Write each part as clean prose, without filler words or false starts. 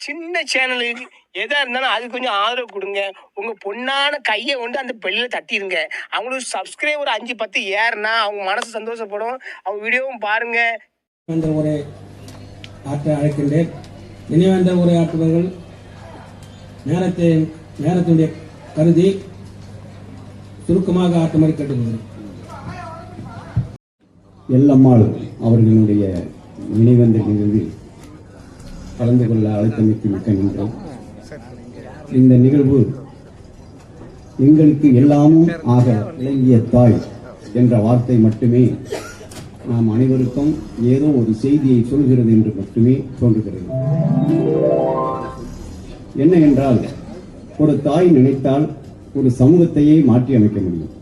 சின்ன சேனலுக்கு எதா இருந்தாலும் அது கொஞ்சம் ஆதரவு கொடுங்க. உங்க பொண்ணான கையை கொண்டு அந்த பெல்லில் தட்டிடுங்க. அவங்களுக்கு சப்ஸ்கிரைபர் 5-10 ஏறுனா அவங்க மனசு சந்தோஷப்படும். அவங்க வீடியோவும் பாருங்க. உரை ஆற்ற அழைக்கின்றேன். நினைவேந்த உரையாற்றுபவர்கள் நேரத்தினுடைய கருதி சுருக்கமாக ஆற்றுமாறு கேட்டுக்கொள்கிறேன். எல்லம்மாள் அவர்களுடைய நினைவேந்த நிகழ்வில் கலந்து கொள்ள அழைத்தமைக்கு மிக்க நன்றி. இந்த நிகழ்வு எங்களுக்கு எல்லாமும் ஆக விளங்கிய தாய் என்ற வார்த்தை மட்டுமே நாம் அனைவருக்கும் ஏதோ ஒரு செய்தியை சொல்கிறது என்று மட்டுமே தோன்றுகிறது. என்ன என்றால், ஒரு தாய் நினைத்தால் ஒரு சமூகத்தையே மாற்றி அமைக்க முடியும்.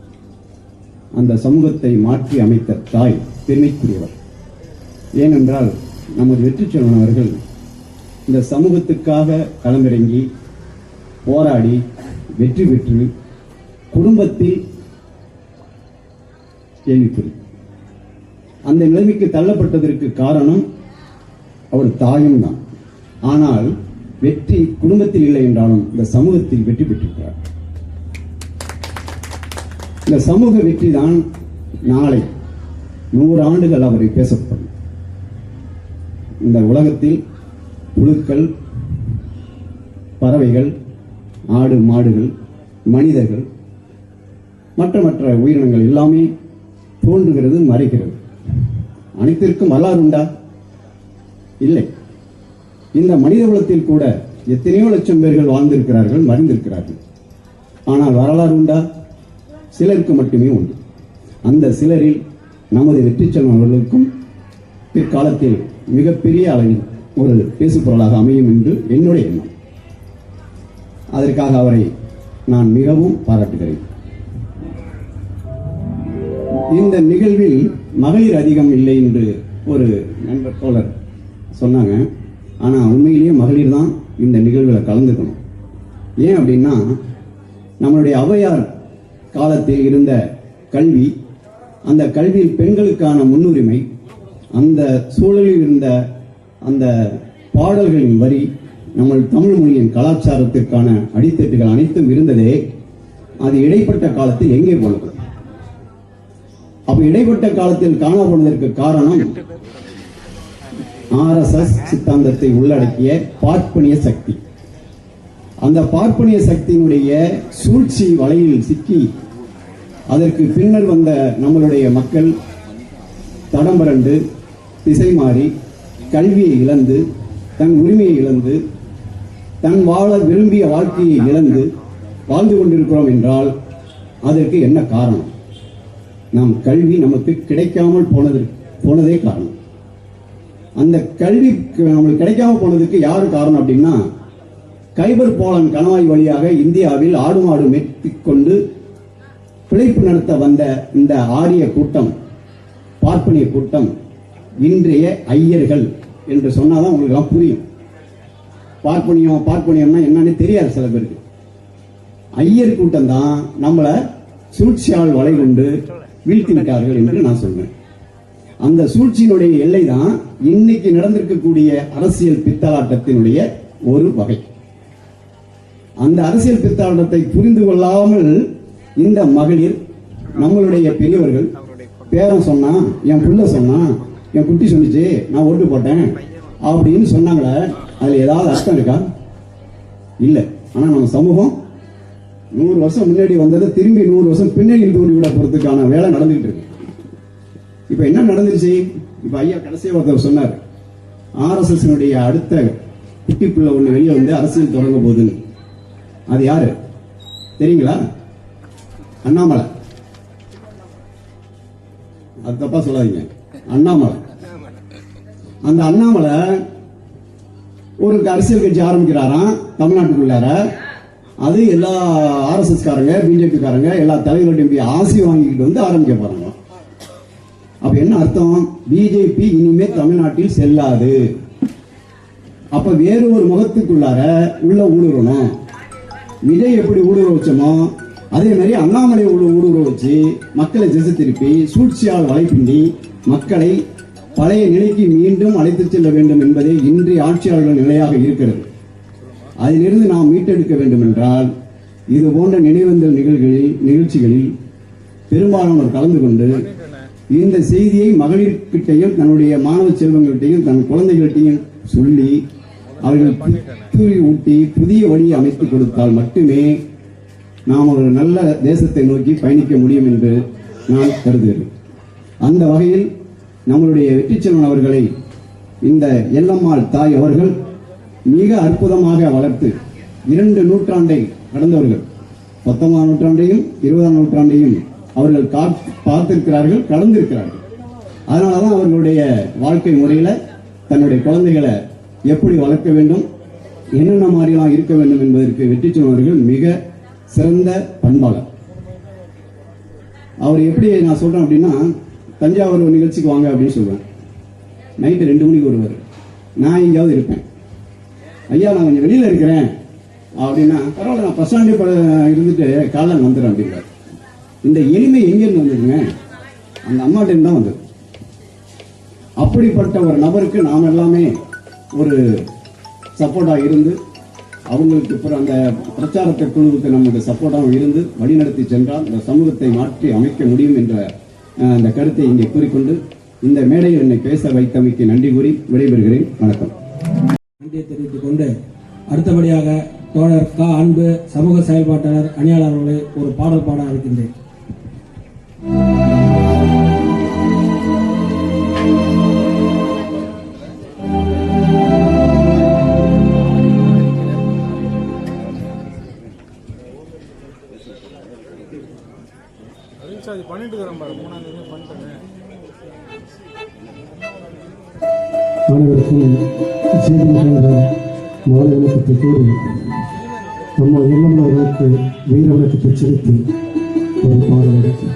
அந்த சமூகத்தை மாற்றி அமைத்த தாய் பெருமைக்குரியவர். ஏனென்றால் நமது வெற்றி செல்வன் அவர்கள் இந்த சமூகத்துக்காக களமிறங்கி போராடி வெற்றி பெற்று குடும்பத்தில் கேள்விக்குறி. அந்த நிலைமைக்கு தள்ளப்பட்டதற்கு காரணம் அவர் தாயும் தான். ஆனால் வெற்றி குடும்பத்தில் இல்லை என்றாலும் இந்த சமூகத்தில் வெற்றி பெற்றிருக்கிறார். இந்த சமூக வெற்றி தான் நாளை 100 ஆண்டுகள் அவரை பேசப்படும். இந்த உலகத்தில் புழுக்கள், பறவைகள், ஆடு மாடுகள், மனிதர்கள், மற்ற உயிரினங்கள் எல்லாமே தோன்றுகிறது, மறைக்கிறது. அனைத்திற்கும் வரலாறு உண்டா? இல்லை. இந்த மனித குலத்தில் கூட எத்தனையோ லட்சம் பேர்கள் வாழ்ந்திருக்கிறார்கள், மறைந்திருக்கிறார்கள். ஆனால் வரலாறு உண்டா? சிலருக்கு மட்டுமே உண்டு. அந்த சிலரில் நமது வெற்றி செல்வன் அவர்களுக்கும் பிற்காலத்தில் மிகப்பெரிய அளவில் ஒரு பேசுபொருளாக அமையும் என்று என்னுடைய எண்ணம். அதற்காக அவரை நான் மிகவும் பாராட்டுகிறேன். இந்த நிகழ்வில் மகளிர் அதிகம் இல்லை என்று ஒரு நண்பர் தோழர் சொன்னாங்க. ஆனா உண்மையிலேயே மகளிர் தான் இந்த நிகழ்வில் கலந்துக்கணும். ஏன் அப்படின்னா, நம்மளுடைய ஔவையார் காலத்தில் இருந்த கல்வி, அந்த கல்வியில் பெண்களுக்கான முன்னுரிமை, அந்த சூழலில் இருந்த அந்த பாடல்களின் வரி, நம்ம தமிழ் மொழியின் கலாச்சாரத்திற்கான அடித்தட்டுகள் அனைத்தும் இருந்ததே, அது இடைப்பட்ட காலத்தில் எங்கே போனது? அப்ப இடைப்பட்ட காலத்தில் காணப்படுவதற்கு காரணம் RSS சித்தாந்தத்தை உள்ளடக்கிய பார்ப்பனிய சக்தி. அந்த பார்ப்பனிய சக்தியினுடைய சூழ்ச்சி வலையில் சிக்கி அதற்கு பின்னர் வந்த நம்மளுடைய மக்கள் தடம் புரண்டு திசை மாறி கல்வியை இழந்து, தன் உரிமையை இழந்து, தன் வாழ விரும்பிய வாழ்க்கையை இழந்து வாழ்ந்து கொண்டிருக்கிறோம் என்றால் அதற்கு என்ன காரணம்? நாம் கல்வி நமக்கு கிடைக்காமல் போனதே காரணம். அந்த கல்வி நம்மளுக்கு கிடைக்காம போனதுக்கு யாரு காரணம் அப்படின்னா, கைபர் போலன் கணவாய் வழியாக இந்தியாவில் ஆடு மாடு மேற்கொண்டு பிழைப்பு நடத்த வந்த இந்த ஆரிய கூட்டம், பார்ப்பனிய கூட்டம், இன்றைய ஐயர்கள் என்று சொன்னாதான் உங்களுக்கு எல்லாம் புரியும். பார்ப்பனியம்னா என்னன்னு தெரியாது சில பேருக்கு. ஐயர் கூட்டம் தான் நம்மள சூழ்ச்சியால் வலை கொண்டு வீழ்த்தி விட்டார்கள் என்று நான் சொல்றேன். அந்த சூழ்ச்சியினுடைய எல்லை தான் இன்னைக்கு நடந்திருக்கக்கூடிய அரசியல் பித்தலாட்டத்தினுடைய ஒரு வகை. அந்த அரசியல் பித்தலாட்டத்தை புரிந்து கொள்ளாமல் இந்த மகளிர், நம்மளுடைய பெரியவர்கள், பேரன் சொன்னா, என் புள்ள சொன்னா, என் குட்டி சொன்னிச்சு, நான் ஓட்டு போட்டேன் அப்படின்னு சொன்னாங்களே, அதுல ஏதாவது அர்த்தம் இருக்கா? இல்ல. ஆனா நம்ம சமூகம் 100 வருஷம் முன்னாடி வந்ததை திரும்பி 100 வருஷம் பின்னாடி தூண்டி விட போறதுக்கான வேலை நடந்துகிட்டு இருக்கு. இப்ப என்ன நடந்துருச்சு? இப்ப ஐயா கடைசியா ஒருத்தர் சொன்னார், RSS அடுத்த குட்டி பிள்ளை ஒண்ணு வெளியே வந்து அரசியல் தொடங்க போகுதுன்னு. அது யாரு தெரியுங்களா? அண்ணாமலை. அது தப்பா சொல்லாதீங்க, அண்ணாமலை. அந்த அண்ணாமலை ஒரு அரசியல் கட்சி ஆரம்பிக்கிறாராம் தமிழ்நாட்டுக்குள்ளார. அது எல்லா RSS காரங்க, BJP காரங்க, எல்லா தலைவர்களையும் ஆசி வாங்கிக்கிட்டு வந்து ஆரம்பிக்க போறாங்க. அப்ப என்ன அர்த்தம்? BJP இனிமே தமிழ்நாட்டில் செல்லாது. அப்ப வேறு ஒரு முகத்துக்குள்ளார உள்ள ஊடுருவணும். விஜய் எப்படி ஊடுருவ வச்சோமோ அதே மாதிரி அண்ணாமலை ஊடுருவ வச்சு மக்களை திசை திருப்பி சூழ்ச்சியால் வலைப்பிண்டி மக்களை பழைய நிலைக்கு மீண்டும் அழைத்துச் செல்ல வேண்டும் என்பதே இன்றைய ஆட்சியாளர்கள் நிலையாக இருக்கிறது. அதிலிருந்து நாம் மீட்டெடுக்க வேண்டும் என்றால் இது போன்ற நினைவேந்தல் நிகழ்ச்சிகளில் பெரும்பாலானோர் கலந்து கொண்டு இந்த செய்தியை மகளிர்கிட்டையும் தன்னுடைய மாணவ செல்வங்கள்கிட்டையும் தன் குழந்தைகள்கிட்டையும் சொல்லி அவர்கள் தூவி ஊட்டி புதிய வழியை அமைத்துக் கொடுத்தால் மட்டுமே நாம் ஒரு நல்ல தேசத்தை நோக்கி பயணிக்க முடியும் என்று நான் கருதுகிறேன். அந்த வகையில் நம்மளுடைய வெற்றிச்செல்வன் அவர்களை இந்த எல்லம்மாள் தாய் அவர்கள் மிக அற்புதமாக வளர்த்து 2 நூற்றாண்டை கடந்தவர்கள், 19ஆம் நூற்றாண்டையும் 20ஆம் நூற்றாண்டையும் அவர்கள் பார்த்திருக்கிறார்கள், கடந்திருக்கிறார்கள். அதனாலதான் அவர்களுடைய வாழ்க்கை முறையில தன்னுடைய குழந்தைகளை எப்படி வளர்க்க வேண்டும், என்னென்ன மாதிரிலாம் இருக்க வேண்டும் என்பதற்கு வெற்றிச்செல்வன் அவர்கள் மிக சிறந்த பண்பாளர். அவர் எப்படி நான் சொல்றேன் அப்படின்னா, தஞ்சாவூர் ஒரு நிகழ்ச்சிக்கு வாங்க அப்படின்னு சொல்லுவேன். நைட்டு 2 மணிக்கு வருவார். நான் எங்கேயாவது இருப்பேன். ஐயா நான் கொஞ்சம் வெளியில இருக்கிறேன் அப்படின்னா, பரவாயில்ல நான் பஸ் ஸ்டாண்டே இருந்துட்டு காலைல வந்துடுறேன் அப்படின்றார். இந்த எளிமை எங்கிருந்து வந்ததுங்க? அந்த அம்மாட்டிருந்து தான் வந்தது. அப்படிப்பட்ட ஒரு நபருக்கு நாம் எல்லாமே ஒரு சப்போர்ட்டாக இருந்து அவங்களுக்கு அப்புறம் அந்த பிரச்சாரத்தை குழுவுக்கு நம்முடைய சப்போர்ட்டாக இருந்து வழிநடத்தி சென்றால் இந்த சமூகத்தை மாற்றி அமைக்க முடியும் என்ற அந்த கருத்தை இங்கே கூறிக்கொண்டு இந்த மேடையில் என்னை பேச வைத்தமைக்கு நன்றி கூறி விடைபெறுகிறேன். வணக்கம். நன்றியை தெரிவித்துக் கொண்டு அடுத்தபடியாக தோழர் க. அன்பு சமூக செயல்பாட்டாளர் அணியாளர் அவர்களை ஒரு பாடல் பாட அழைக்கின்றேன். அனைவருக்கும் செய்தி மாலை விளக்கத்தை கூறி நம்ம எல்லம்மர்களுக்கு வீர விளக்கத்தை செலுத்தி ஒரு பாடல் எடுத்து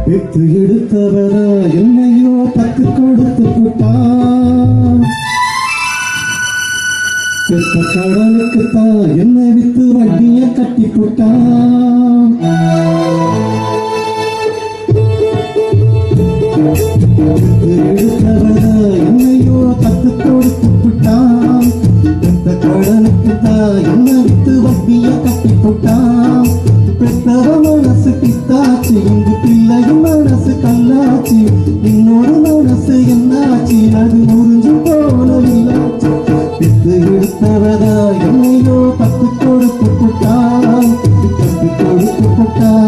வித்து எடுத்தவர என்னையோ பத்து கொடுத்து விட்டான். பெற்ற கடலுக்கு தான் என்ன வித்து வட்டிய கட்டி போட்டான். எடுத்தவர என்னையோ பத்து கொடுத்து விட்டான். பெற்ற கடலுக்கு தான் என்ன வித்து வட்டிய கட்டி போட்டான். பெற்றவ மனசு பித்தாச்சு, இங்கு பிள்ளையும் மனசு கல்லாச்சு. இன்னொரு மனசு என்னாச்சு, அது முறிஞ்சு போனவில்லாச்சு. பித்து எடுத்தவதா என்னையோ பத்து கொடுத்து போட்டான். பத்து கொடுத்து போட்டான்.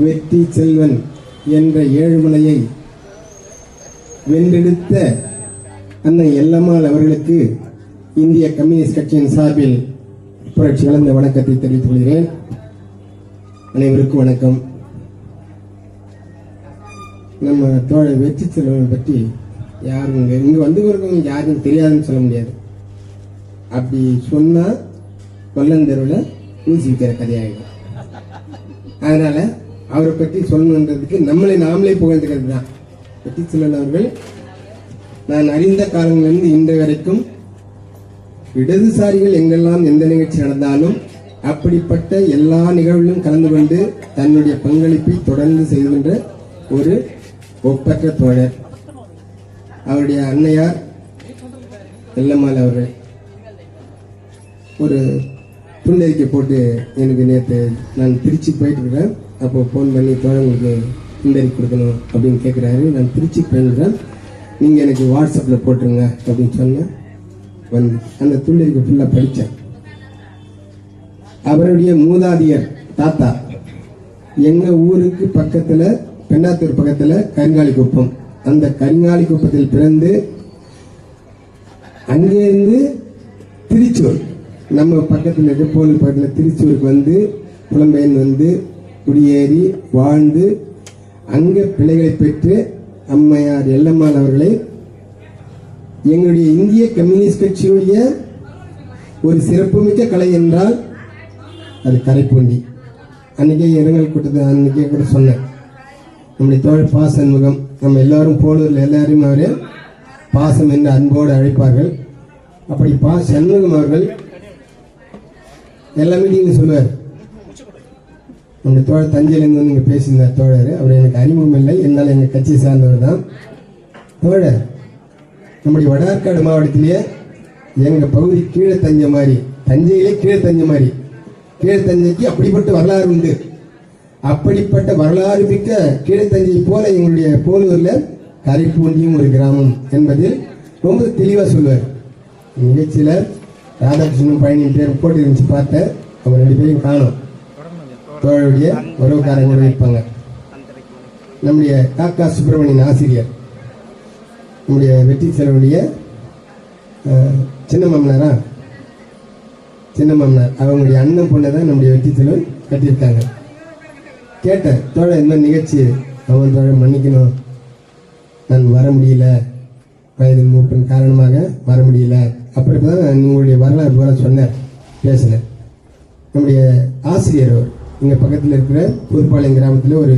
வெற்றி செல்வன் என்ற ஏழுமலையை வென்றெடுத்த அன்னை எல்லம்மாள் அவர்களுக்கு இந்திய கம்யூனிஸ்ட் கட்சியின் சார்பில் புரட்சி கலந்த வணக்கத்தை தெரிவித்துக் கொள்கிறேன். அனைவருக்கும் வணக்கம். நம்ம தோழர் வெற்றி செல்வனை பற்றி யாரும் இங்க வந்து யாருக்கும் தெரியாதுன்னு சொல்ல முடியாது. அப்படி சொன்னா கொல்லந்தெருவில் ஊசி விற்கிற கதையாகிடும். அதனால அவரை பற்றி சொல்லணுன்றதுக்கு நாமளே புகழ்ந்துக்கிறது தான். வெற்றி செல்வன் அவர்கள் நான் அறிந்த காலங்களிலிருந்து இன்று வரைக்கும் இடதுசாரிகள் எங்கெல்லாம் எந்த நிகழ்ச்சி நடந்தாலும் அப்படிப்பட்ட எல்லா நிகழ்விலும் கலந்து கொண்டு தன்னுடைய பங்களிப்பை தொடர்ந்து செய்கின்ற ஒரு ஒப்பற்ற தோழர். அவருடைய அன்னையார் எல்லம்மாள் அவர்கள் ஒரு துண்டறிக்கை போட்டு எனக்கு நேற்று நான் திருச்சி போயிட்டு இருக்கிறேன். அப்போ ஃபோன் பண்ணி தோழர்களுக்கு துண்டறிக்கை கொடுக்கணும் அப்படின்னு கேட்குறாரு. நான் திருச்சி போயிருக்கிறேன், நீங்கள் எனக்கு வாட்ஸ்அப்பில் போட்டுருங்க அப்படின்னு சொன்னேன். வந்து அந்த துண்டறிக்கை ஃபுல்லாக படித்தேன். அவருடைய மூதாதியர் தாத்தா எங்கள் ஊருக்கு பக்கத்தில் பெண்ணாத்தூர் பக்கத்தில் கரிங்காலி குப்பம். அந்த கரிங்காலி குப்பத்தில் பிறந்து அங்கேருந்து திருச்சூர் நம்ம பக்கத்தில் இருக்க போலூர் பக்கத்தில் திருச்சூருக்கு வந்து புலம்பெயர்ந்து வந்து குடியேறி வாழ்ந்து அங்கே பிள்ளைகளை பெற்று அம்மையார் எல்லம்மாள் அவர்களை எங்களுடைய இந்திய கம்யூனிஸ்ட் கட்சியுடைய ஒரு சிறப்புமிக்க கலை என்றால் அது கரைப்பூண்டி. அன்னைக்கே இரங்கல் கூட்டத்தை அன்னைக்கே கூட சொன்னேன். நம்முடைய தோழர் பா சண்முகம், நம்ம எல்லாரும் போலூரில் எல்லாரையும் அவரே பாசம் என்று அன்போடு அழைப்பார்கள். அப்படி பா சண்முகம் அவர்கள் எல்லாமே நீங்கள் சொல்லுவார். நம்முடைய தோழர் தஞ்சையிலேருந்து வந்து இங்கே பேசியிருந்தார் தோழர். அவர் எனக்கு அறிமுகம் இல்லை, என்னால் எங்கள் கட்சியை சார்ந்தவர் தான். தோழர் நம்முடைய வடார்காடு மாவட்டத்திலேயே எங்கள் பகுதி கீழே தஞ்சை மாதிரி, தஞ்சையிலே கீழே தஞ்சை மாதிரி, கீழே தஞ்சைக்கு அப்படிப்பட்ட வரலாறு உண்டு. அப்படிப்பட்ட வரலாறு மிக்க கீழே தஞ்சை போல எங்களுடைய போலூரில் கரைப்பூண்டியும் ஒரு கிராமம் என்பதில் ரொம்ப தெளிவாக சொல்லுவார். நிகழ்ச்சியில் ராதாகிருஷ்ணன் பழனியின் பேர் போட்டு இருந்துச்சு, பார்த்தேன். அவங்க 2 பேரையும் காணும். தோழருடைய உறவுக்காரங்க இருப்பாங்க. நம்முடைய காக்கா சுப்பிரமணியன் ஆசிரியர், நம்முடைய வெற்றி செல்வனுடைய சின்ன மாமனார், அவங்களுடைய அண்ணன் பொண்ணை தான் நம்முடைய வெற்றி செல்வன் கட்டியிருக்காங்க. கேட்டேன், தோழர் இந்த மாதிரி நிகழ்ச்சி அவன் தோழர் மன்னிக்கணும், நான் வர முடியல, வயது மூப்பின் காரணமாக வர முடியல. அப்படி தான் உங்களுடைய வரலாறு போல சொன்னார், பேசினேன். நம்முடைய ஆசிரியர் அவர் இங்கே பக்கத்தில் இருக்கிற புதுப்பாளையம் கிராமத்தில் ஒரு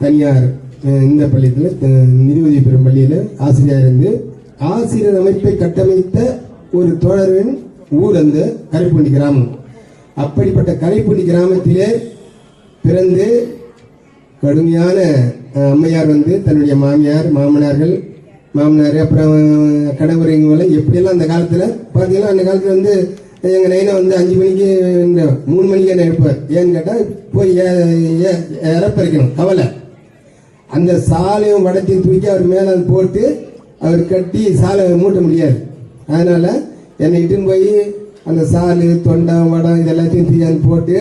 தனியார் இந்த பள்ளியத்தில் நிதியுதவி பெறும் பள்ளியில் ஆசிரியர் இருந்து ஆசிரியர் அமைப்பை கட்டமைத்த ஒரு தோழரின் ஊர் அந்த கரைப்பூண்டி கிராமம். அப்படிப்பட்ட கரைப்பூண்டி கிராமத்திலே பிறந்து கடுமையான அம்மையார் வந்து தன்னுடைய மாமனார் அப்புறம் கணவரைங்களை எப்படியெல்லாம் அந்த காலத்தில் பார்த்தீங்கன்னா, அந்த காலத்தில் வந்து எங்கள் நைனை வந்து 5 மணிக்கு 3 மணிக்கு என்ன எடுப்பார். ஏன்னு கேட்டால் போய் இறப்பறிக்கணும் கவலை. அந்த சாலையும் வடத்தையும் தூக்கி அவர் மேலே போட்டு அவர் கட்டி சாலை மூட்ட முடியாது. அதனால என்னை இட்டுன்னு போய் அந்த சாலு தொண்டம் வடம் இது எல்லாத்தையும் தூக்கி போட்டு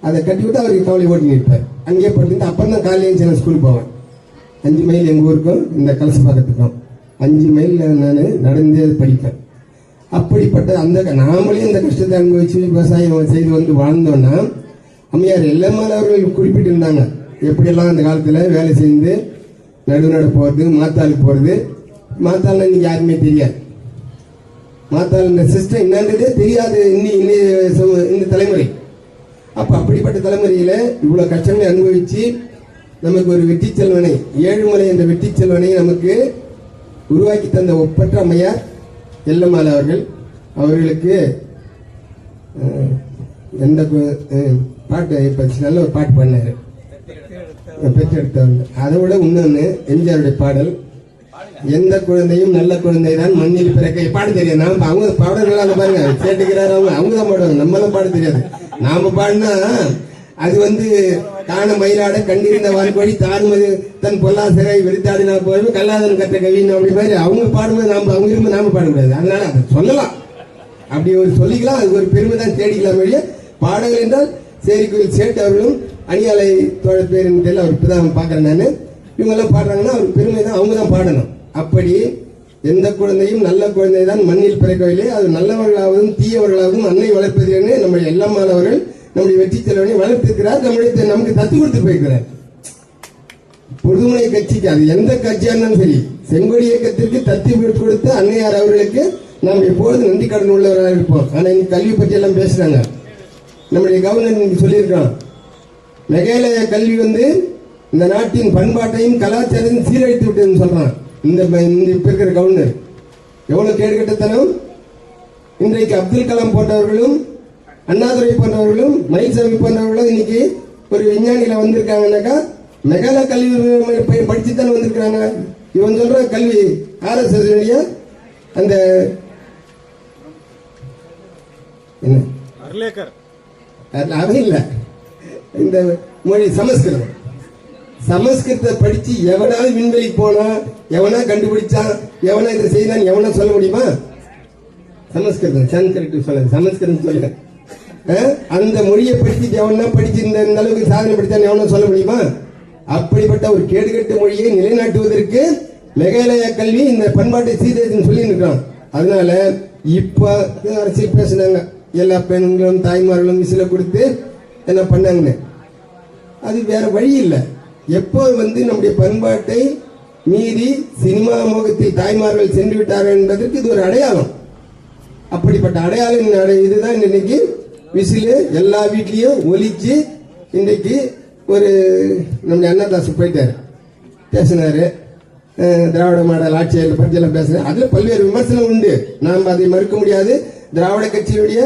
அதை கட்டி விட்டு அவருக்கு கவலை ஓட்டி நிற்பார். அங்கேயே படுத்துட்டு அப்புறம் தான் காலையில் நான் ஸ்கூலுக்கு போவேன். 5 மைல் எங்கள் ஊருக்கும் இந்த கலசப்பாக்கத்துக்கும் 5 மைல் நான் நடந்தே படிப்பேன். அப்படிப்பட்ட நாமளே இந்த கஷ்டத்தை அனுபவிச்சு விவசாயம் செய்து வந்து வாழ்ந்தோன்னா, அம்மையார் எல்லம்மாள் அவர்கள் குறிப்பிட்டிருந்தாங்க எப்படியெல்லாம் அந்த காலத்தில் வேலை செய்து நடுநட போகிறது, மாத்தாளுக்கு போகிறது. மாத்தாள் இன்னைக்கு யாருமே தெரியாது. மாத்தாள் இந்த சிஸ்டம் என்னன்றதே தெரியாது இந்த தலைமுறை. அப்போ அப்படிப்பட்ட தலைமுறையில் இவ்வளோ கஷ்டங்களை அனுபவித்து நமக்கு ஒரு வெற்றி செல்வனை, ஏழுமலை என்ற வெற்றி செல்வனை நமக்கு உருவாக்கி தந்த ஒப்பற்ற அம்மையார் எல்லம்மாள் அவர்களுக்கு எந்த பாட்டு இப்போ நல்ல ஒரு பாட்டு பாடினார், பெற்றெடுத்தவங்க. அதை விட இன்னொன்று எம்ஜிஆருடைய பாடல், எந்த குழந்தையும் நல்ல குழந்தை தான் மண்ணில் பிறக்க. பாட தெரியாது. நாம அவங்க பாடல்கள் பாருங்க கேட்டுக்கிறாரு, அவங்க தான் பாடுவாங்க, நம்மளாம் பாட தெரியாது. நாம பாடினா அது வந்து காண மயிலாட கண்டிருந்த வாழ்க்கொழி தாழ்மது தன் பொல்லாசரை வெறித்தாடினா போய் கல்லாதன் கற்ற கவின்னு அப்படி மாதிரி அவங்க பாடும்போது அவங்க இருந்து நாம பாடக்கூடாது. அதனால அதை சொல்லலாம், அப்படி ஒரு சொல்லிக்கலாம், அது ஒரு பெருமை தான் தேடிக்கலாம். வழிய பாடல்கள் என்றால் சேரிக்குயில் சேட்டு அவர்களும் அணியாலை தோழர் பேர் தெரியல, அவர் இப்பதான் பாக்குறேன் நான். இவங்க எல்லாம் பாடுறாங்கன்னா அவர் பெருமை தான், அவங்க தான் பாடணும். அப்படி எந்த குழந்தையும் நல்ல குழந்தை தான் மண்ணில் பிறக்கவில்லை, அது நல்லவர்களாகவும் தீயவர்களாகவும் அன்னை வளர்ப்பதுன்னு நம்முடைய எல்லாமானவர்கள் நம்முடைய வெற்றி செல்வனை வளர்த்திருக்கிறார். நமக்கு தத்து கொடுத்து போயிருக்கிறார். பொதுமுனை கட்சிக்கு, அது எந்த கட்சியா இருந்தாலும் சரி, செங்கோடி இயக்கத்திற்கு தத்தி கொடுத்த அன்னையார் அவர்களுக்கு நாம் எப்பொழுது நன்றி கடன் உள்ளவராக இருப்போம். ஆனா இன்னைக்கு கல்வி பற்றி எல்லாம் பேசுறாங்க. நம்முடைய கவர்னர் இன்னைக்கு சொல்லியிருக்கோம், மெகாலய கல்வி இந்த நாட்டின் பண்பாட்டையும் கலாச்சாரத்தையும் சீரழித்து விட்டதுன்னு சொல்றான். இந்த இப்ப இருக்கிற கவர்னர் எவ்வளவு கேடுகட்டத்தனம். இன்றைக்கு அப்துல் கலாம் போன்றவர்களும் அண்ணாதுரை போன்றவர்களும் மயில்சாமி போன்றவர்களும் இன்னைக்கு ஒரு விஞ்ஞானிகளை வந்திருக்காங்கன்னாக்கா மெகாலய கல்வி படிச்சு தானே வந்திருக்கிறாங்க. இவன் சொல்ற கல்வி RSS அந்த அது இல்ல, இந்த மொழி சமஸ்கிருத படிச்சு எவனாவது விண்வெளி போனா, எவனா கண்டுபிடிச்சா, எவனா இதை செய்தான், எவனா சொல்ல முடியுமா? சமஸ்கிருதம் சமஸ்கிருதம் சொல்லுங்க. அந்த மொழியை படிச்சு எவனா படிச்சு இந்த அளவுக்கு சாதனை படித்தான் எவனா சொல்ல முடியுமா? அப்படிப்பட்ட ஒரு கேடுகட்ட மொழியை நிலைநாட்டுவதற்கு மெகாலய கல்வி இந்த பண்பாட்டை சீர்திருத்தம் சொல்லி இருக்கிறோம். அதனால இப்ப அரசியல் பேசினாங்க, எல்லா பெண்களும் தாய்மார்களும் விசில கொடுத்து என்ன பண்ணாங்கன்னு. அது வேற வழி இல்லை. எப்போ நம்முடைய பண்பாட்டை மீறி சினிமா மோகத்தில் தாய்மார்கள் சென்று விட்டார்கள் என்பதற்கு இது ஒரு அடையாளம். அப்படிப்பட்ட அடையாளம் இதுதான் இன்னைக்கு விசிலு எல்லா வீட்லயும் ஒலிச்சு. இன்றைக்கு ஒரு நம்முடைய அண்ணாதாஸ் போயிட்டாரு, பேசினாரு, திராவிட மாடல் ஆட்சியில் பற்றி எல்லாம் பேசுறேன். அதுல பல்வேறு விமர்சனம் உண்டு, நாம் அதை மறுக்க முடியாது. திராவிட கட்சியினுடைய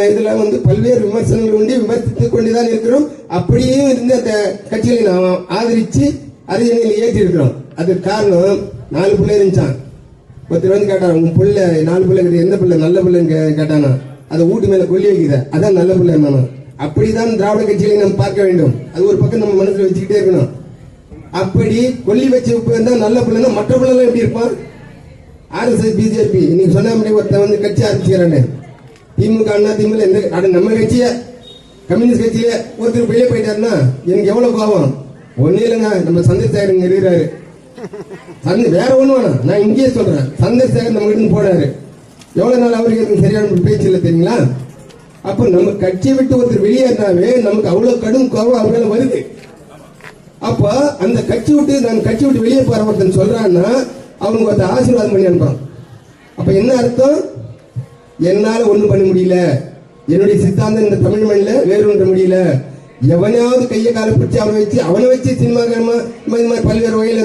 இதுல பல்வேறு விமர்சனங்கள் உண்டு, விமர்சித்துக் கொண்டுதான் இருக்கிறோம். அப்படியே இருந்து அந்த கட்சிகளை நாம் ஆதரிச்சு அறிஞர்கள் ஏற்றி இருக்கிறோம். அதுக்கு காரணம் 4 பிள்ளை இருந்துச்சான். ஒருத்தர் கேட்டான், உன் பிள்ளை 4 பிள்ளை எந்த பிள்ளை நல்ல பிள்ளைன்னு கேட்டானா, அதை வீட்டு மேல கொல்லி வைக்குத, அதான் நல்ல பிள்ளை என்னன்னா. அப்படிதான் திராவிட கட்சிகளை நாம் பார்க்க வேண்டும். அது ஒரு பக்கம் நம்ம மனசுல வச்சுக்கிட்டே இருக்கணும். அப்படி கொல்லி வச்சு தான் நல்ல பிள்ளைன்னா மற்ற பிள்ளை எப்படி இருப்பான்? RSS BJP நீங்க சொன்ன ஒருத்தன் கட்சி ஆரம்பிச்சுக்கிறானே, திமுக அண்ணா திமுக நம்ம கட்சிய கம்யூனிஸ்ட் கட்சியில ஒருத்தர் வெளியே போயிட்டாருன்னா எனக்கு எவ்வளவு கோபம். ஒண்ணு இல்லைங்க, நம்ம சந்திரசேகரன் இருக்கிறாரு, வேற ஒண்ணு வேணாம், நான் இங்கேயே சொல்றேன், சந்திரசேகர் நம்ம கிட்ட போனாரு, எவ்வளவு நாள் அவருக்கு சரியான பேச்சு இல்லை தெரியுங்களா? அப்ப நம்ம கட்சியை விட்டு ஒருத்தர் வெளியேறினாவே நமக்கு அவ்வளவு கடும் கோபம் அவங்கள வருது. அப்ப அந்த கட்சி விட்டு நான் கட்சி விட்டு வெளியே போற ஒருத்தன் சொல்றான்னா அவங்க ஒருத்தர் ஆசீர்வாதம் பண்ணி அனுப்புறான். அப்ப என்ன அர்த்தம்? என்னால ஒண்ணும் பண்ண முடியல, என்னுடைய சித்தாந்தம் இந்த தமிழ் மண்ணில வேறு ஒன்ற முடியல, எவனையாவது கையை கால பிடிச்சி அவனை வச்சு சினிமா பல்வேறு வகையில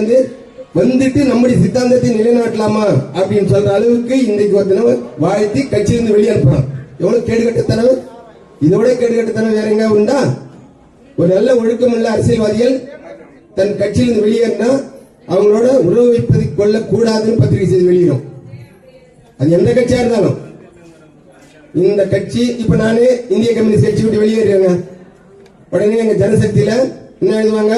வந்துட்டு நம்முடைய சித்தாந்தத்தை நிலைநாட்டலாமா அப்படின்னு சொல்ற அளவுக்கு இன்றைக்கு ஒருத்தன வாழ்த்தி கட்சியிலிருந்து வெளியே அனுப்புறான். எவ்வளவு கேடுகட்டத்தனம்! இதோட கேடுகட்டத்தனம் வேற எங்க உண்டா? ஒரு நல்ல ஒழுக்கமுள்ள அரசியல்வாதிகள் தன் கட்சியிலிருந்து வெளியேறினா அவங்களோட உறவு வைப்பதை கொள்ள கூடாதுன்னு பத்திரிகை செய்தி வெளியிடும். அது எந்த கட்சியா இருந்தாலும். இந்த கட்சி இப்ப நானே இந்திய கம்யூனிஸ்ட் கட்சி விட்டு வெளியேறாங்க, உடனே எங்க ஜனசக்தியில என்ன எழுதுவாங்க,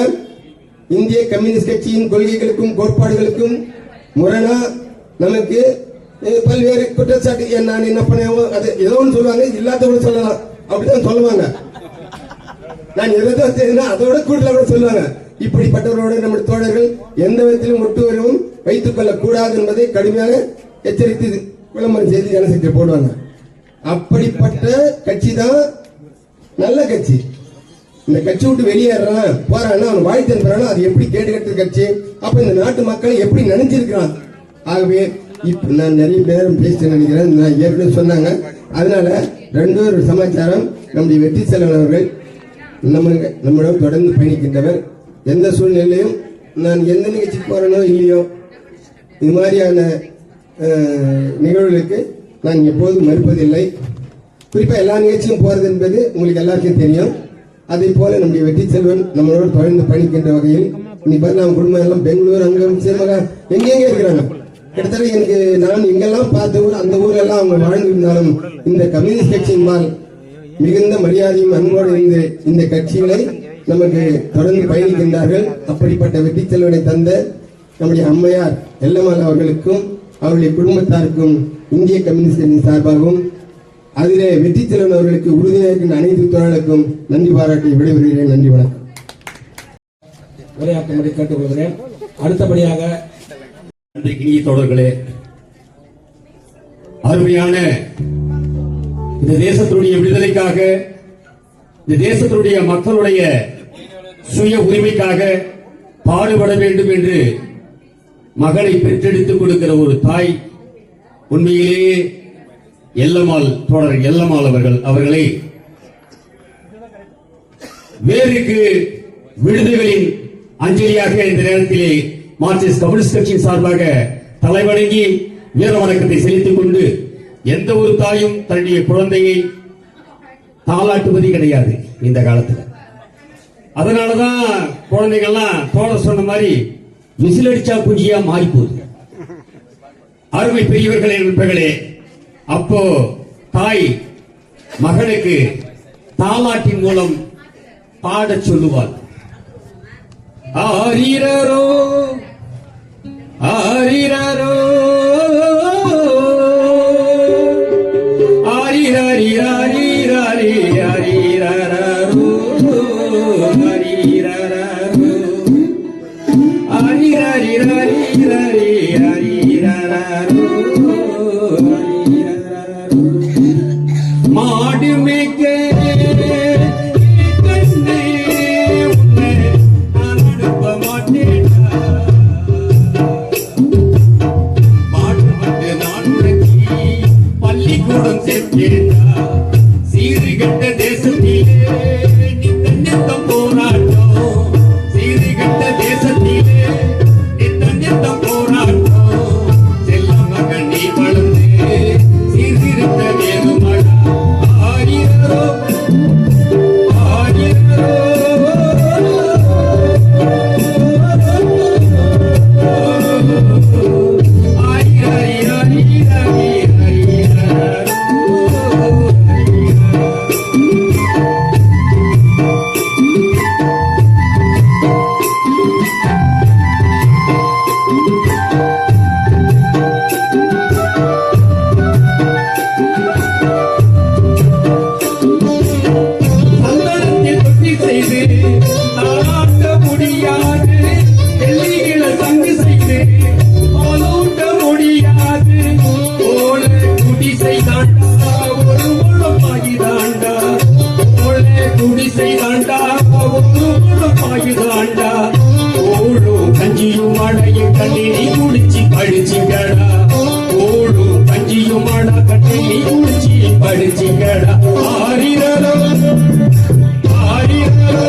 இந்திய கம்யூனிஸ்ட் கட்சியின் கொள்கைகளுக்கும் கோட்பாடுகளுக்கும் முரணா நமக்கு பல்வேறு குற்றச்சாட்டு நான் என்ன பண்ணுவோம், அது ஏதோ ஒன்று சொல்லுவாங்க, இல்லாதவங்க சொல்லலாம், அப்படிதான் சொல்லுவாங்க. நான் எதோ தெரியுதுன்னா அதோட கூடுதல கூட சொல்லுவாங்க. இப்படிப்பட்டவர்களோட நம்முடைய தோழர்கள் எந்த விதத்திலும் ஒட்டுவரும் வைத்துக் கொள்ள கூடாது என்பதை கடுமையாக எச்சரித்து விளம்பரம் செய்து ஜனசக்தியை போடுவாங்க. அப்படிப்பட்ட கட்சி தான் நல்ல கட்சி. இந்த கட்சி விட்டு வெளியேறான் போறான்னா அவன் வாழ்த்து அனுப்புறானா அது எப்படி கேடுகட்ட கட்சி? அப்ப இந்த நாட்டு மக்களை எப்படி நினைச்சிருக்கிறான்? ஆகவே இப்ப நான் நிறைய பேரும் பேச நினைக்கிறேன், நான் ஏற்கனவே சொன்னாங்க. அதனால ரெண்டு சமாச்சாரம், நம்முடைய வெற்றி செல்வன் அவர்கள் நம்மிடம் தொடர்ந்து பயணிக்கின்றவர். எந்த சூழ்நிலையும் நான் எந்த நிகழ்ச்சிக்கு போறேனோ இல்லையோ இது மாதிரியான நிகழ்வுகளுக்கு நான் எப்போதும் மறுப்பதில்லை. குறிப்பா எல்லா நிகழ்ச்சியும் போறது என்பது உங்களுக்கு எல்லாருக்கும் தெரியும். அதே போல நம்முடைய வெற்றி செல்வன் நம்மளோட தொடர்ந்து பயணிக்கின்ற வகையில் இன்னைக்கு நம்ம குடும்பம் எல்லாம் பெங்களூர் அங்கம் சிறுமகா எங்கெங்க இருக்கிறாங்க. கிட்டத்தட்ட எனக்கு நான் எங்கெல்லாம் பார்த்த ஊர் அந்த ஊர்ல எல்லாம் அவங்க வாழ்ந்திருந்தாலும் இந்த கம்யூனிஸ்ட் கட்சியினால் மிகுந்த மரியாதையும் அன்போடு இந்த கட்சிகளை நமக்கு தொடர்ந்து பயணிக்கின்றார்கள். அப்படிப்பட்ட வெற்றி செல்வனை தந்த நம்முடைய அம்மையார் எல்லம்மாள் அவர்களுக்கும் அவருடைய குடும்பத்தாருக்கும் இந்திய கம்யூனிஸ்ட் கட்சி சார்பாகவும் அதிலே வெற்றி செல்வன் அவர்களுக்கு உறுதியாக இருக்கின்ற அனைத்து தோழர்களுக்கும் நன்றி பாராட்டி விடைபெறுகிறேன். நன்றி, வணக்கம். உரையாற்றும்படி கேட்டுக்கொள்கிறேன். அடுத்தபடியாக இனிய தோழர்களே, அருமையான இந்த தேசத்தினுடைய விடுதலைக்காக, இந்த தேசத்தினுடைய மக்களுடைய சுய உரிமைக்காக பாடுபட வேண்டும் என்று மகளை பெற்றெடுத்துக் கொடுக்கிற ஒரு தாய், உண்மையிலேயே எல்லம்மாள், தோழர் எல்லம்மாள் அவர்களை வேருக்கு விடுதலைகளின் அஞ்சலியாக இந்த நேரத்திலே மார்க்சிஸ்ட் கம்யூனிஸ்ட் கட்சியின் சார்பாக தலைவணங்கி வீர வணக்கத்தை செலுத்திக் கொண்டு, எந்த ஒரு தாயும் தன்னுடைய குழந்தையை தாளாட்டுவது கிடையாது இந்த காலத்தில். அதனாலதான் குழந்தைகள்லாம் தோழர் சொன்ன மாதிரி விசில் அடிச்சா குஞ்சியா மாறி போகுது. அருமை பெரியவர்களே, நண்பர்களே, அப்போ தாய் மகனுக்கு தாலாட்டின் மூலம் பாடச் சொல்லுவாள். ஆரிரரோ ஆரிரரோ ஆரிரரிரரிரரிரரிரரோ ஆரிரரரோ ஆரிரரிரரிரரிரரோ மாடு மேய்க்க சீர்கட்ட தேசத்திலே நித்தம் போராட்டம், சீர்கட்ட தேசத்திலே நித்தம் போராட்டம், செல்ல மகன் நீ வளர்ந்து சீர்திருத்த வேணுமடா. ஆரிரரோ ஆரிரரோ கஞ்சியும் அடையும் கண்ணி குடிச்சு படிச்சுங்கடா, ஓடும் கஞ்சியும் அட கண்ணி குடிச்சு படிச்சுங்கடா. ஆரிரரோ ஆரிரரோ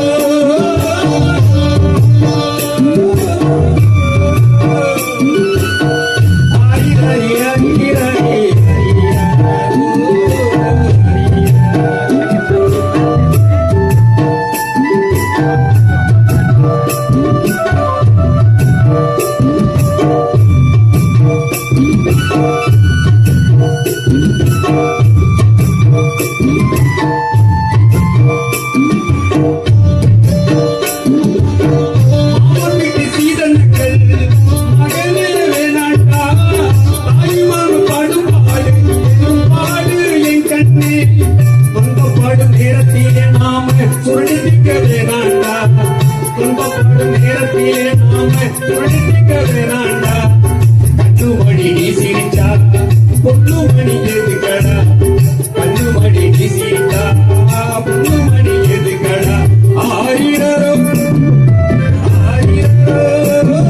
கண்ணுமணி நீ சிரிச்சா பொண்ணுமணி எதுக்கடா, கண்ணுமணி நீ சிரிச்சா பொண்ணுமணி எதுக்கடா. ஆரிரரோ ஆரிரரோ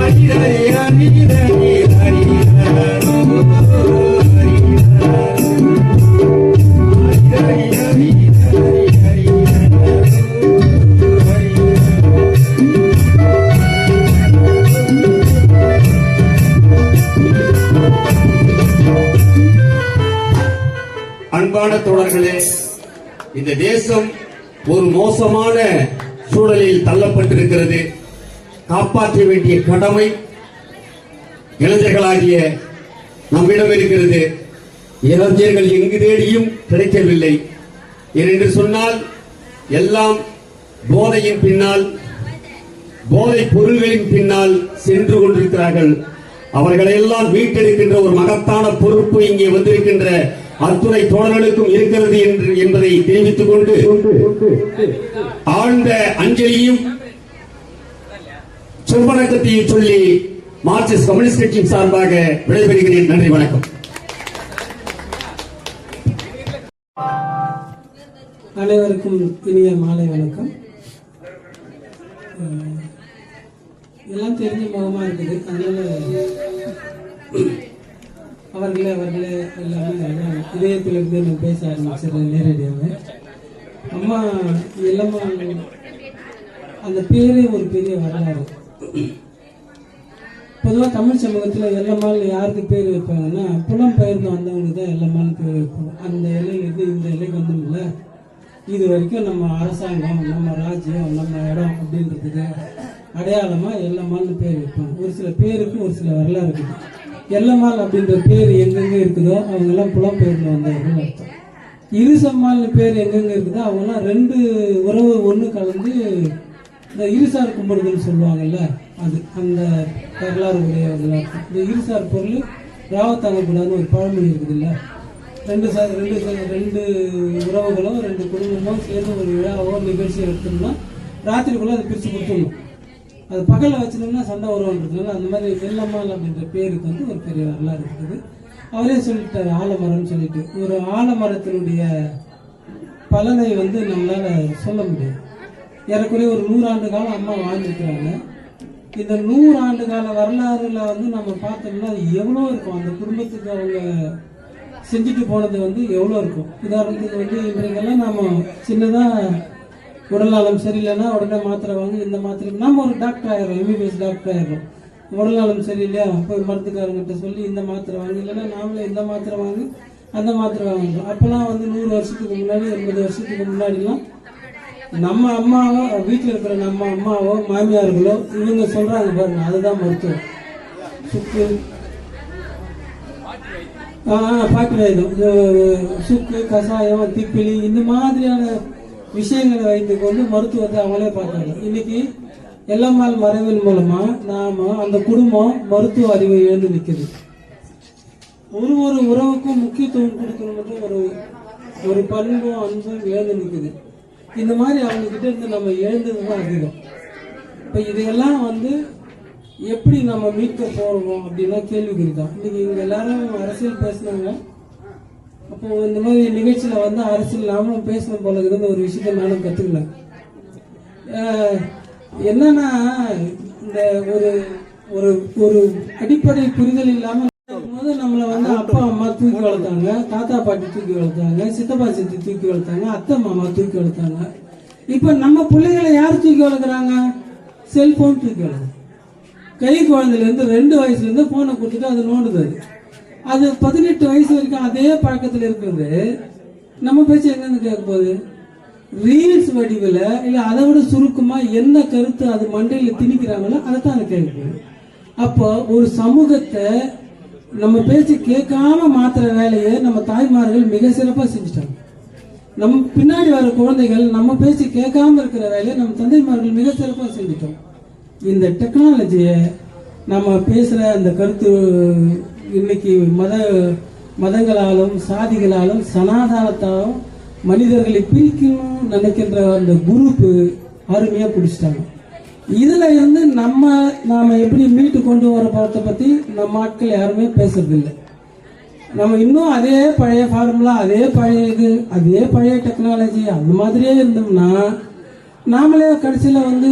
ஆரிரரே ஆரிரரே ஆரிரரோ அன்பான தோழர்களே, இந்த தேசம் ஒரு மோசமான சூழலில் தள்ளப்பட்டிருக்கிறது. காப்பாற்ற வேண்டிய கடமை இளைஞர்களாகிய நம்மிடம் இருக்கிறது. இளைஞர்கள் எங்கு தேடியும் கிடைக்கவில்லை. ஏனென்று சொன்னால் எல்லாம் போதையின் பின்னால், போதை பொருள்களின் பின்னால் சென்று கொண்டிருக்கிறார்கள். அவர்களையெல்லாம் மீட்டெடுக்கின்ற ஒரு மகத்தான பொறுப்பு இங்கே வந்திருக்கின்ற அத்துணை தோழர்களுக்கும் இருக்கிறது என்பதை தெரிவித்துக் கொண்டு ஆழ்ந்த அஞ்சலியும் சொற்பனக்கத்தையும் சொல்லி மார்க்சிஸ்ட் கம்யூனிஸ்ட் கட்சியின் சார்பாக விடைபெறுகிறேன். நன்றி, வணக்கம். அனைவருக்கும் இனிய மாலை வணக்கம். எல்லாம் தெரிஞ்ச முகமா இருக்குது, அதனால அவர்களே எல்லாமே இதயத்திலிருந்து நான் பேச ஆரம்பிச்சிடுறேன் நேரடியாக. அம்மா எல்லாமே அந்த பேரே ஒரு பெரிய வரலாறு. பொதுவாக தமிழ் சமூகத்தில் எல்லம்மாள் யாருக்கு பேர் வைப்பாங்கன்னா புலம்பெயர்ந்து வந்தவங்களுக்கு தான் எல்லம்மாள் பேர் வைப்பாங்க. அந்த இலையிலிருந்து இந்த இலைக்கு வந்தோம்ல, இது வரைக்கும் நம்ம அரசாங்கம், நம்ம ராஜ்யம், நம்ம இடம் அப்படின்றதுக்கு அடையாளமாக எல்லம்மாள்னு பேர் வைப்பாங்க. ஒரு சில பேருக்கு ஒரு சில வரலாறு இருக்குது. எல்லம்மாள் அப்படின்ற பேர் எங்கெங்கே இருக்குதோ அவங்கெல்லாம் புலம்பெயர்ந்து வந்தவர்கள் அர்த்தம். இருசம்மாள்னு பேர் எங்கெங்கே இருக்குதோ அவங்கெல்லாம் ரெண்டு உறவு ஒன்று கலந்து இந்த இருசார் கும்பிடுதுன்னு சொல்லுவாங்கல்ல, அது அந்த வரலாறு உடையவர்கள் அர்த்தம். இந்த இருசார் பொருள் ராவத்தாங்கக்கூடாதுன்னு ஒரு பழமொழி இருக்குது இல்லை, ரெண்டு உறவுகளோ ரெண்டு குடும்பமோ சேர்ந்து ஒரு விழாவோ நிகழ்ச்சி எடுத்தோம்னா ராத்திரிக்குள்ள அதை பிரித்து கொடுத்துடணும். அது பகலில் வச்சிருந்தோம்னா சண்டை வருவான்றதுனால அந்த மாதிரி எல்லம்மாள் அப்படின்ற பேருக்கு வந்து ஒரு பெரிய வரலாறு இருக்குது. அவரே சொல்லிட்டாரு ஆலமரம்னு சொல்லிட்டு. ஒரு ஆலமரத்தினுடைய பலனை வந்து நம்மளால சொல்ல முடியாது. ஏறக்குறைய ஒரு 100 ஆண்டு காலம் அம்மா வாழ்ந்துருக்கிறாங்க. இந்த 100 ஆண்டு கால வரலாறுல வந்து நம்ம பார்த்தோம்னா எவ்வளோ இருக்கும், அந்த குடும்பத்துக்கு அவங்க செஞ்சுட்டு போனது வந்து எவ்வளோ இருக்கும். உதாரணத்துக்கு வந்து இன்றைக்கெல்லாம் நம்ம சின்னதாக உடல்நலம் சரியில்லைன்னா உடனே மாத்திரை வாங்க, இந்த மாத்திரை நம்ம ஒரு டாக்டர் ஆயிடுறோம், எம்பிபிஎஸ் டாக்டர் ஆயிடுறோம். உடல்நலம் சரியில்லையா போய் மருத்துக்காரங்கிட்ட சொல்லி இந்த மாத்திரை வாங்க, இல்லைன்னா நாமளே இந்த மாத்திரை வாங்கி அந்த மாத்திரை வாங்குறோம். அப்போல்லாம் வந்து 100 வருஷத்துக்கு முன்னாடி 80 வருஷத்துக்கு முன்னாடிலாம் நம்ம அம்மாவோ வீட்டில் இருக்கிற நம்ம அம்மாவோ மாமியார்களோ இவங்க சொல்றாங்க பாருங்க, அதுதான் மருத்துவம். சுக்கு பாட்டு வைத்தியம், சுக்கு கஷாயம் திப்பிலி இந்த மாதிரியான விஷயங்களை வைத்து கொண்டு மருத்துவத்தை அவங்களே பார்த்தாங்க. இன்னைக்கு எல்லம்மாள் மறைவின் மூலமா நாம அந்த குடும்பம் மருத்துவ அறிவை எழுந்து நிற்குது. ஒரு உறவுக்கும் முக்கியத்துவம் கொடுக்கணும் ஒரு பண்பும் அன்பும் எழுந்து நிற்குது. இந்த மாதிரி அவங்க கிட்ட இருந்து நம்ம எழுந்ததுதான் அதிகம். இப்ப இதையெல்லாம் வந்து எப்படி நம்ம மீட்க போறோம் அப்படின்னா கேள்விக்குறி தான். இன்னைக்கு இவங்க எல்லாரும் அரசியல் பேசினாங்க. அப்போ இந்த மாதிரி நிகழ்ச்சியில வந்து அரசியல் நாமளும் பேசணும் போல இருக்குதுன்னு ஒரு விஷயத்த நானும் கத்துக்கலாம். என்னன்னா இந்த ஒரு ஒரு அடிப்படை புரிதல் இல்லாம நம்மளை வந்து அப்பா அம்மா தூக்கி வளர்த்தாங்க, தாத்தா பாட்டி தூக்கி வளர்த்தாங்க, சித்தப்பா சித்தி தூக்கி வளர்த்தாங்க, அத்தை மாமா தூக்கி வளர்த்தாங்க. இப்ப நம்ம பிள்ளைகளை யார் தூக்கி வளர்க்குறாங்க? செல்போன் தூக்கி வளர்க்குறாங்க. கை குழந்தையில இருந்து 2 வயசுல இருந்து போனை கொடுத்துட்டு அது நோண்டுது. அது 18 வயசு வரைக்கும் அதே பழக்கத்தில் இருக்கிறது. நம்ம பேச்சு எங்க கேட்க போகுது? ரீல்ஸ் வடிவில் இல்ல அதை விட சுருக்கமா என்ன கருத்து அது மண்டையில திணிக்கிறாங்களோ அதைத்தான் அது கேட்க போகுது. அப்போ ஒரு சமூகத்தை நம்ம பேச்சு கேட்காம மாத்துற வேலையை நம்ம தாய்மார்கள் மிக சிறப்பா செஞ்சுட்டாங்க. நம்ம பின்னாடி வர குழந்தைகள் நம்ம பேச்சு கேட்காம இருக்கிற வேலையை நம்ம தந்தைமார்கள் மிக சிறப்பா செஞ்சுட்டோம். இந்த டெக்னாலஜியை நம்ம பேசுற அந்த கருத்து இன்னைக்கு மதங்களாலும் சாதிகளாலும் சனாதானத்தாலும் மனிதர்களை பிரிக்கணும்னு நினைக்கின்ற அந்த குரூப் அருமையா பிடிச்சிட்டாங்க. இதுல இருந்து நாம எப்படி மீட்டு கொண்டு வர போறத பத்தி நம்ம ஆட்கள் யாருமே பேசுறது இல்லை. நம்ம இன்னும் அதே பழைய ஃபார்முலா, அதே பழைய இது, அதே பழைய டெக்னாலஜி அந்த மாதிரியே இருந்தோம்னா நாமளே கடைசியில வந்து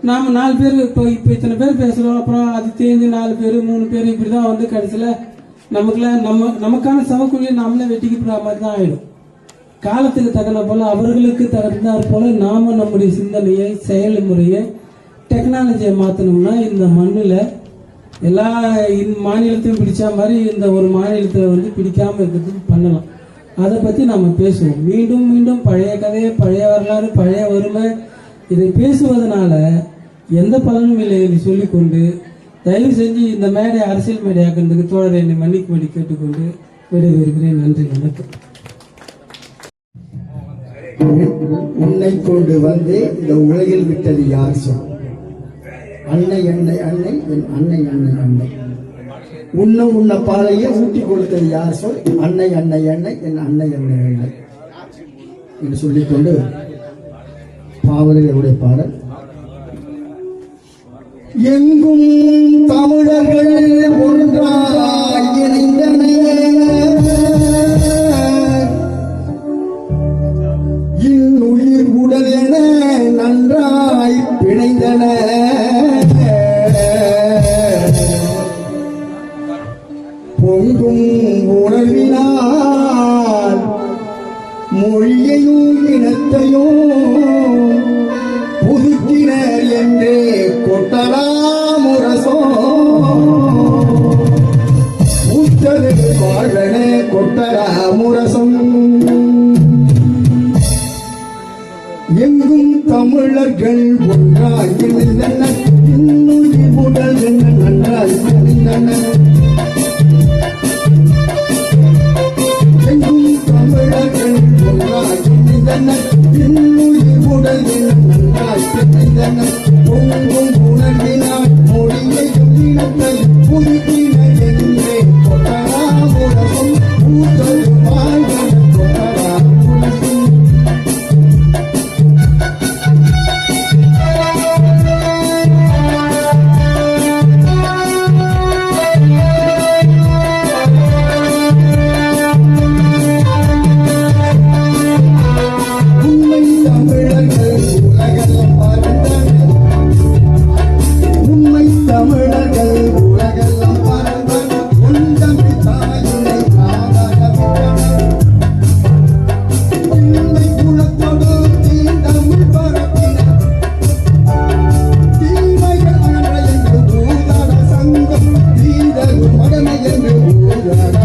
நாம 4 பேர் இப்போ இத்தனை பேர் பேசுறோம், அப்புறம் அது தேர்ந்து 4 பேர் 3 பேர் இப்படிதான் வந்து கடைசியில நமக்கான சமக்குழியை நாமளே வெட்டிக்கிற மாதிரி தான் ஆயிடும். காலத்துக்கு தகுந்த போல அவர்களுக்கு தகுந்தாற் போல நாம நம்முடைய சிந்தனையை செயல்முறையை டெக்னாலஜியை மாத்தணும்னா இந்த மண்ணுல எல்லா மாநிலத்தையும் பிடிச்ச மாதிரி இந்த ஒரு மாநிலத்தை வந்து பிடிக்காம இருக்கிறதுக்கு பண்ணலாம். அதை பத்தி நாம பேசுவோம். மீண்டும் மீண்டும் பழைய கதையை, பழைய வரலாறு, பழைய வறுமை இதை பேசுவதனால எந்த பலனும் இல்லை என்று சொல்லிக்கொண்டு தயவு செஞ்சு இந்த மேடை அரசியல் மேடையாக்குறதுக்கு தோழரை என்னை மன்னிக்கும்படி கேட்டுக்கொண்டு விடைபெறுகிறேன். நன்றி, வணக்கம். உன்னை கொண்டு வந்து இந்த உலகில் விட்டது யார் சொல்? அன்னை அன்னை அன்னை என் அன்னை அன்னை அன்னை. உண்ண பாலையே ஊட்டி கொடுத்தது யார் சொல்? அன்னை அன்னை அன்னை என் அன்னை அன்னை அன்னை என்று சொல்லிக்கொண்டு பாவலர்களுடைய பாடல். எங்கும் தமிழர்கள் ஒன்றாய் இணைந்தனர், இன்னுயிர் உடல் என நன்றாய் பிணைந்தனர். பொங்கும் உணர்வினால் மொழியையும் இனத்தையும் புதுக்கினர் என்றே கொட்டலாமுரசோ உத்தது வாழ்வன கொட்டலாமுரசம். எங்கும் தமிழர்கள் ஒன்றாய் இணைந்தனர், இன்னுயிர் உடல் என நன்றாய் பிணைந்தனர். எங்கும் தமிழர்கள் ஒன்றாய் இணைந்தனர், இன்னுயிர் உடல் என நன்றாய் பிணைந்தனர். பொங்கும் உணர்வினால் மொழியையும் இனத்தையும் புதுக்கினர் என்றே கொட்டலாமுரசம் ஊத்தது வாழ்வன கொட்டலாமுரசம். உண்மை தமிழர்கள் உலகெல்லாம் பறந்தனர், உண்மை தமிழர்கள் உலகெல்லாம் பறந்தனர். உந்தமிழ் தாயினை காதலித்தனர், உண்மை குலத்தோடு தீண்டமிழ் பரப்பினர். தீமைகள் அகன்ற என்று ஊதாட சங்கம், தீதரு மகனை என்று ஊதாட